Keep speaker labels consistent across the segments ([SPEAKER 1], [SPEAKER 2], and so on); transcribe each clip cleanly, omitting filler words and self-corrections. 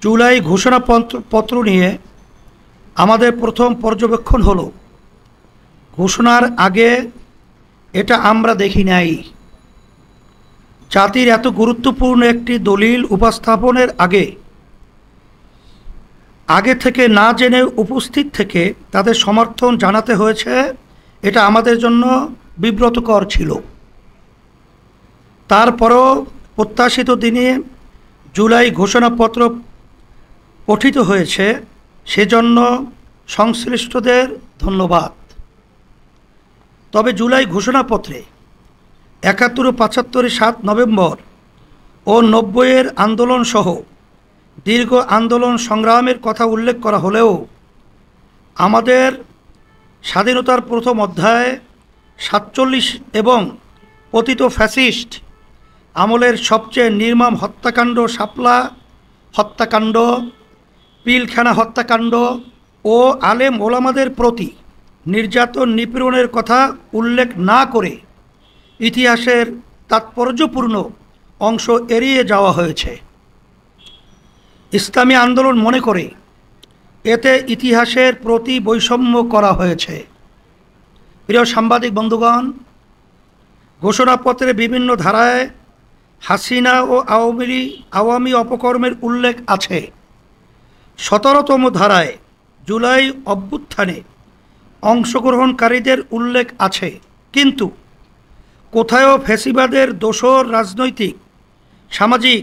[SPEAKER 1] জুলাই ঘোষণাপত্র নিয়ে আমাদের প্রথম পর্যবেক্ষণ হলো, ঘোষণার আগে এটা আমরা দেখি নাই। জাতির এত গুরুত্বপূর্ণ একটি দলিল উপস্থাপনের আগে থেকে না জেনে উপস্থিত থেকে তাদের সমর্থন জানাতে হয়েছে, এটা আমাদের জন্য বিব্রতকর ছিল। তারপরও প্রত্যাশিত দিনে জুলাই ঘোষণাপত্র পঠিত হয়েছে, সেজন্য সংশ্লিষ্টদের ধন্যবাদ। তবে জুলাই ঘোষণাপত্রে ৭১ ও ৭৫ 7 নভেম্বর ও ৯০-এর আন্দোলন সহ দীর্ঘ আন্দোলন সংগ্রামের কথা উল্লেখ করা হলেও আমাদের স্বাধীনতার প্রথম অধ্যায় ৪৭ এবং পতিত ফ্যাসিস্ট আমলের সবচেয়ে নির্মম হত্যাকাণ্ড শাপলা হত্যাকাণ্ড, পিলখানা হত্যাকাণ্ড ও আলেম ওলামাদের প্রতি নির্যাতন নিপীড়নের কথা উল্লেখ না করে ইতিহাসের তাৎপর্যপূর্ণ অংশ এড়িয়ে যাওয়া হয়েছে। ইসলামী আন্দোলন মনে করে এতে ইতিহাসের প্রতি বৈষম্য করা হয়েছে। প্রিয় সাংবাদিক বন্ধুগণ, ঘোষণাপত্রের বিভিন্ন ধারায় হাসিনা ও আওয়ামী অপকর্মের উল্লেখ আছে। ১৭তম ধারায় জুলাই অভ্যুত্থানে অংশগ্রহণকারীদের উল্লেখ আছে, কিন্তু কোথাও ফ্যাসিবাদের দোসর রাজনৈতিক, সামাজিক,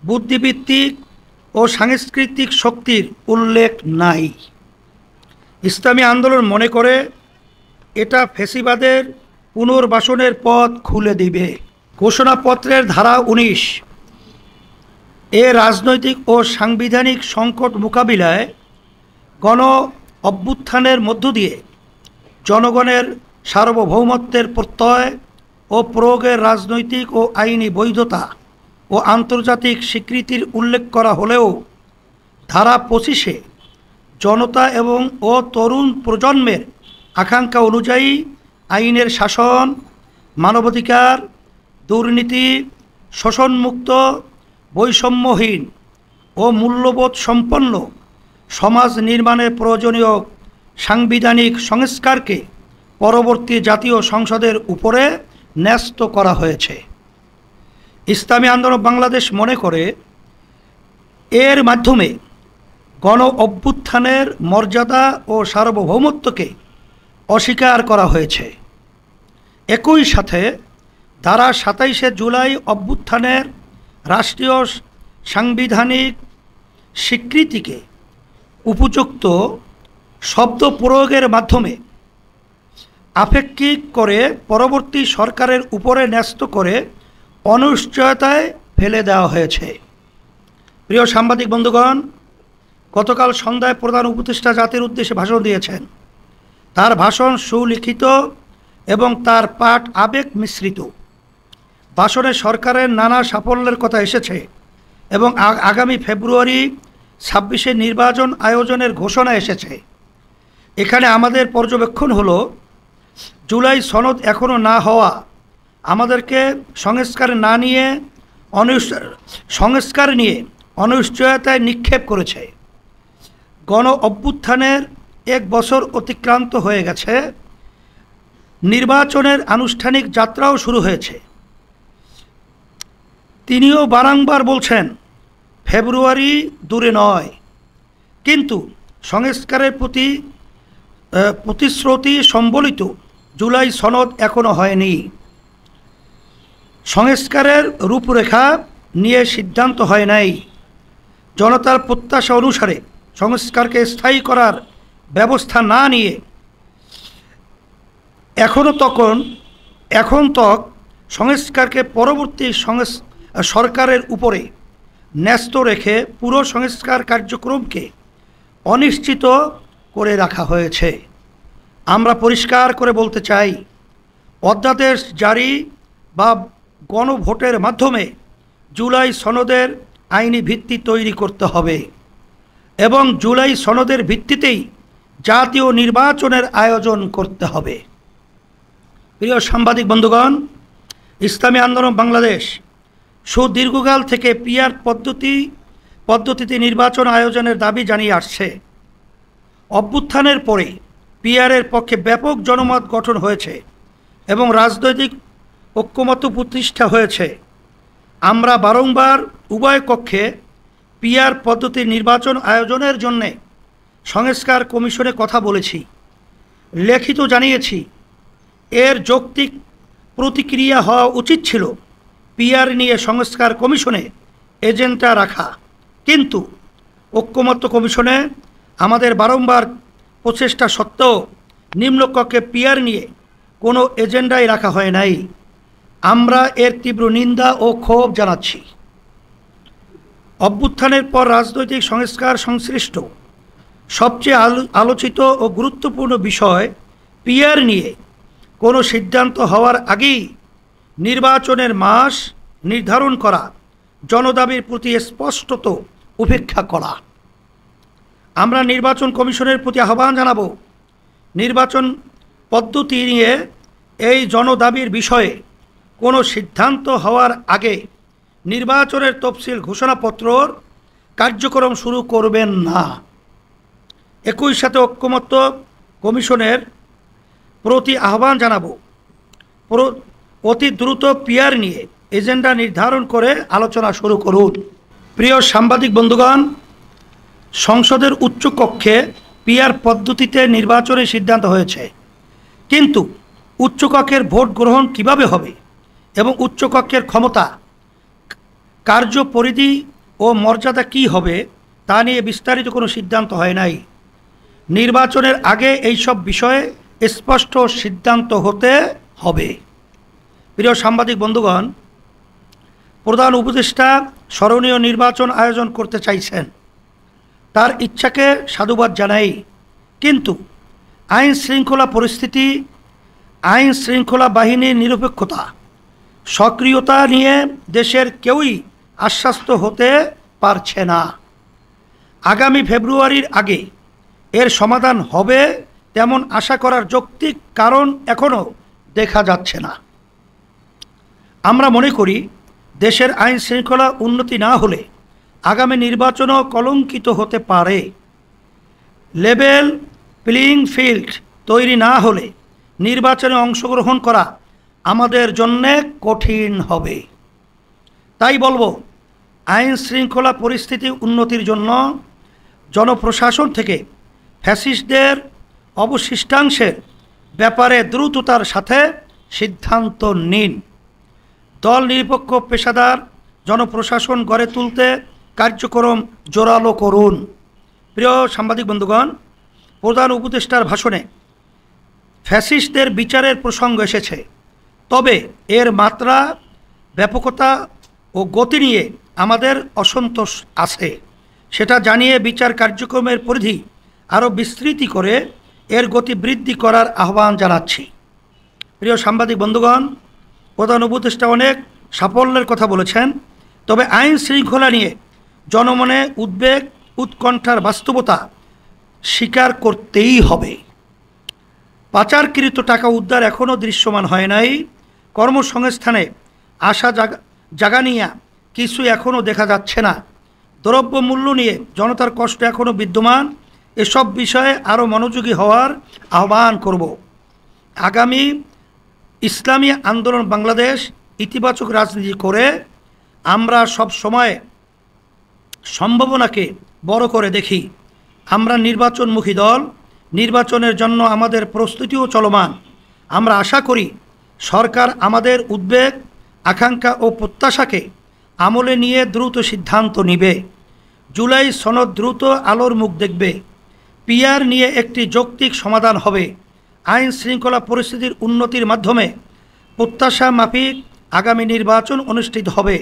[SPEAKER 1] বুদ্ধিবৃত্তিক ও সাংস্কৃতিক শক্তির উল্লেখ নাই। ইসলামী আন্দোলন মনে করে এটা ফ্যাসিবাদের পুনর্বাসনের পথ খুলে দিবে। ঘোষণাপত্রের ধারা ১৯ এ রাজনৈতিক ও সাংবিধানিক সংকট মোকাবিলায় গণ অভ্যুত্থানের মধ্য দিয়ে জনগণের সার্বভৌমত্বের প্রত্যয় ও প্রয়োগের রাজনৈতিক ও আইনি বৈধতা ও আন্তর্জাতিক স্বীকৃতির উল্লেখ করা হলেও ধারা ২৫-এ জনতা এবং তরুণ প্রজন্মের আকাঙ্ক্ষা অনুযায়ী আইনের শাসন, মানবাধিকার, দুর্নীতি, শোষণমুক্ত, বৈষম্যহীন ও মূল্যবোধ সম্পন্ন সমাজ নির্মাণের প্রয়োজনীয় সাংবিধানিক সংস্কারকে পরবর্তী জাতীয় সংসদের উপরে ন্যস্ত করা হয়েছে। ইসলামী আন্দোলন বাংলাদেশ মনে করে এর মাধ্যমে গণ অভ্যুত্থানের মর্যাদা ও সার্বভৌমত্বকে অস্বীকার করা হয়েছে। একই সাথে ধারা ২৭-এ জুলাই অভ্যুত্থানের রাষ্ট্রীয় সাংবিধানিক স্বীকৃতিকে উপযুক্ত শব্দ প্রয়োগের মাধ্যমে আপেক্ষিক করে পরবর্তী সরকারের উপরে ন্যস্ত করে অনিশ্চয়তায় ফেলে দেওয়া হয়েছে। প্রিয় সাংবাদিক বন্ধুগণ, গতকাল সন্ধ্যায় প্রধান উপদেষ্টা জাতির উদ্দেশ্যে ভাষণ দিয়েছেন। তার ভাষণ সুলিখিত এবং তার পাঠ আবেগ মিশ্রিত। ভাষণে সরকারের নানা সাফল্যের কথা এসেছে এবং আগামী ফেব্রুয়ারি ২৬-এ নির্বাচন আয়োজনের ঘোষণা এসেছে। এখানে আমাদের পর্যবেক্ষণ হলো, জুলাই সনদ এখনও না হওয়া আমাদেরকে সংস্কার নিয়ে অনিশ্চয়তায় নিক্ষেপ করেছে। গণ অভ্যুত্থানের ১ বছর অতিক্রান্ত হয়ে গেছে, নির্বাচনের আনুষ্ঠানিক যাত্রাও শুরু হয়েছে। তিনিও বারংবার বলছেন ফেব্রুয়ারি দূরে নয়, কিন্তু সংস্কারের প্রতি প্রতিশ্রুতি সম্বলিত জুলাই সনদ এখনও হয়নি। সংস্কারের রূপরেখা নিয়ে সিদ্ধান্ত হয় নাই। জনতার প্রত্যাশা অনুসারে সংস্কারকে স্থায়ী করার ব্যবস্থা না নিয়ে এখন তক সংস্কারকে পরবর্তী সরকারের উপরে ন্যস্ত রেখে পুরো সংস্কার কার্যক্রমকে অনিশ্চিত করে রাখা হয়েছে। আমরা পরিষ্কার করে বলতে চাই, অধ্যাদেশ জারি বা গণভোটের মাধ্যমে জুলাই সনদের আইনি ভিত্তি তৈরি করতে হবে এবং জুলাই সনদের ভিত্তিতেই জাতীয় নির্বাচনের আয়োজন করতে হবে। প্রিয় সাংবাদিক বন্ধুগণ, ইসলামী আন্দোলন বাংলাদেশ সুদীর্ঘকাল থেকে পিআর পদ্ধতি পদ্ধতিতে নির্বাচন আয়োজনের দাবি জানিয়ে আসছে। অভ্যুত্থানের পরে পিআরের পক্ষে ব্যাপক জনমত গঠন হয়েছে এবং রাজনৈতিক ঐক্যমত্য প্রতিষ্ঠা হয়েছে। আমরা বারংবার উভয় কক্ষে পিআর পদ্ধতির নির্বাচন আয়োজনের জন্যে সংস্কার কমিশনে কথা বলেছি, লিখিত জানিয়েছি। এর যৌক্তিক প্রতিক্রিয়া হওয়া উচিত ছিল পিআর নিয়ে সংস্কার কমিশনে এজেন্ডা রাখা, কিন্তু ঐক্যমত্য কমিশনে আমাদের বারংবার প্রচেষ্টা সত্ত্বেও নিম্নকক্ষে পিআর নিয়ে কোনো এজেন্ডাই রাখা হয় নাই। আমরা এর তীব্র নিন্দা ও ক্ষোভ জানাচ্ছি। অভ্যুত্থানের পর রাজনৈতিক সংস্কার সংশ্লিষ্ট সবচেয়ে আলোচিত ও গুরুত্বপূর্ণ বিষয় পিআর নিয়ে কোনো সিদ্ধান্ত হওয়ার আগেই নির্বাচনের মাস নির্ধারণ করা, জনদাবির প্রতি স্পষ্টত উপেক্ষা করা। আমরা নির্বাচন কমিশনের প্রতি আহ্বান জানাব, নির্বাচন পদ্ধতি নিয়ে এই জনদাবির বিষয়ে কোনো সিদ্ধান্ত হওয়ার আগে নির্বাচনের তফসিল ঘোষণাপত্রর কার্যক্রম শুরু করবেন না। একই সাথে ঐক্যমত্য কমিশনের প্রতি আহ্বান জানাব, অতি দ্রুত পিআর নিয়ে এজেন্ডা নির্ধারণ করে আলোচনা শুরু করুন। প্রিয় সাংবাদিক বন্ধুগণ, সংসদের উচ্চকক্ষে পিআর পদ্ধতিতে নির্বাচনের সিদ্ধান্ত হয়েছে, কিন্তু উচ্চকক্ষের ভোট গ্রহণ কিভাবে হবে এবং উচ্চকক্ষের ক্ষমতা, কার্যপরিধি ও মর্যাদা কী হবে তা নিয়ে বিস্তারিত কোনো সিদ্ধান্ত হয় নাই। নির্বাচনের আগে এইসব বিষয়ে স্পষ্ট সিদ্ধান্ত হতে হবে। প্রিয় সাংবাদিক বন্ধুগণ, প্রধান উপদেষ্টা স্মরণীয় নির্বাচন আয়োজন করতে চাইছেন, তার ইচ্ছাকে সাধুবাদ জানাই, কিন্তু আইন শৃঙ্খলা পরিস্থিতি, আইন শৃঙ্খলা বাহিনীর নিরপেক্ষতা, সক্রিয়তা নিয়ে দেশের কেউই আশ্বস্ত হতে পারছে না। আগামী ফেব্রুয়ারির আগে এর সমাধান হবে তেমন আশা করার যৌক্তিক কারণ এখনও দেখা যাচ্ছে না। আমরা মনে করি দেশের আইন শৃঙ্খলা উন্নতি না হলে আগামী নির্বাচনও কলঙ্কিত হতে পারে। লেভেল প্লেয়িং ফিল্ড তৈরি না হলে নির্বাচনে অংশগ্রহণ করা আমাদের জন্যে কঠিন হবে। তাই বলবো, আইন শৃঙ্খলা পরিস্থিতি উন্নতির জন্য জনপ্রশাসন থেকে ফ্যাসিস্টদের অবশিষ্টাংশের ব্যাপারে দ্রুততার সাথে সিদ্ধান্ত নিন। দল নিরপেক্ষ পেশাদার জনপ্রশাসন গড়ে তুলতে কার্যক্রম জোরালো করুন। প্রিয় সাংবাদিক বন্ধুগণ, প্রধান উপদেষ্টার ভাষণে ফ্যাসিস্টদের বিচারের প্রসঙ্গ এসেছে, তবে এর মাত্রা, ব্যাপকতা ও গতি নিয়ে আমাদের অসন্তোষ আছে। সেটা জানিয়ে বিচার কার্যক্রমের পরিধি আরও বিস্তৃতি করে এর গতি বৃদ্ধি করার আহ্বান জানাচ্ছি। প্রিয় সাংবাদিক বন্ধুগণ, প্রধান উপদেষ্টা অনেক সাফল্যের কথা বলেছেন, তবে আইন শৃঙ্খলা নিয়ে জনমনে উদ্বেগ, উৎকণ্ঠার বাস্তবতা স্বীকার করতেই হবে। পাচারকৃত টাকা উদ্ধার এখনও দৃশ্যমান হয় নাই। কর্মসংস্থানে আশা জাগানিয়া কিছু এখনও দেখা যাচ্ছে না। দ্রব্যমূল্য নিয়ে জনতার কষ্ট এখনও বিদ্যমান। এসব বিষয়ে আরও মনোযোগী হওয়ার আহ্বান করব। আগামী ইসলামী আন্দোলন বাংলাদেশ ইতিবাচক রাজনীতি করে আমরা সব সময় সম্ভাবনাকে বড় করে দেখি। আমরা নির্বাচনমুখী দল, নির্বাচনের জন্য আমাদের প্রস্তুতিও চলমান। আমরা আশা করি সরকার আমাদের উদ্বেগ, আকাঙ্ক্ষা ও প্রত্যাশাকে আমলে নিয়ে দ্রুত সিদ্ধান্ত নেবে। জুলাই সনদ দ্রুত আলোর মুখ দেখবে। পিআর নিয়ে একটি যৌক্তিক সমাধান হবে। আইন শৃঙ্খলা পরিস্থিতির উন্নতির মাধ্যমে প্রত্যাশা মাফিক আগামী নির্বাচন অনুষ্ঠিত হবে।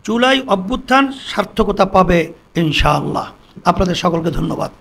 [SPEAKER 1] জুলাই অভ্যুত্থান সার্থকতা পাবে ইনশাআল্লাহ। আপনাদের সকলকে ধন্যবাদ।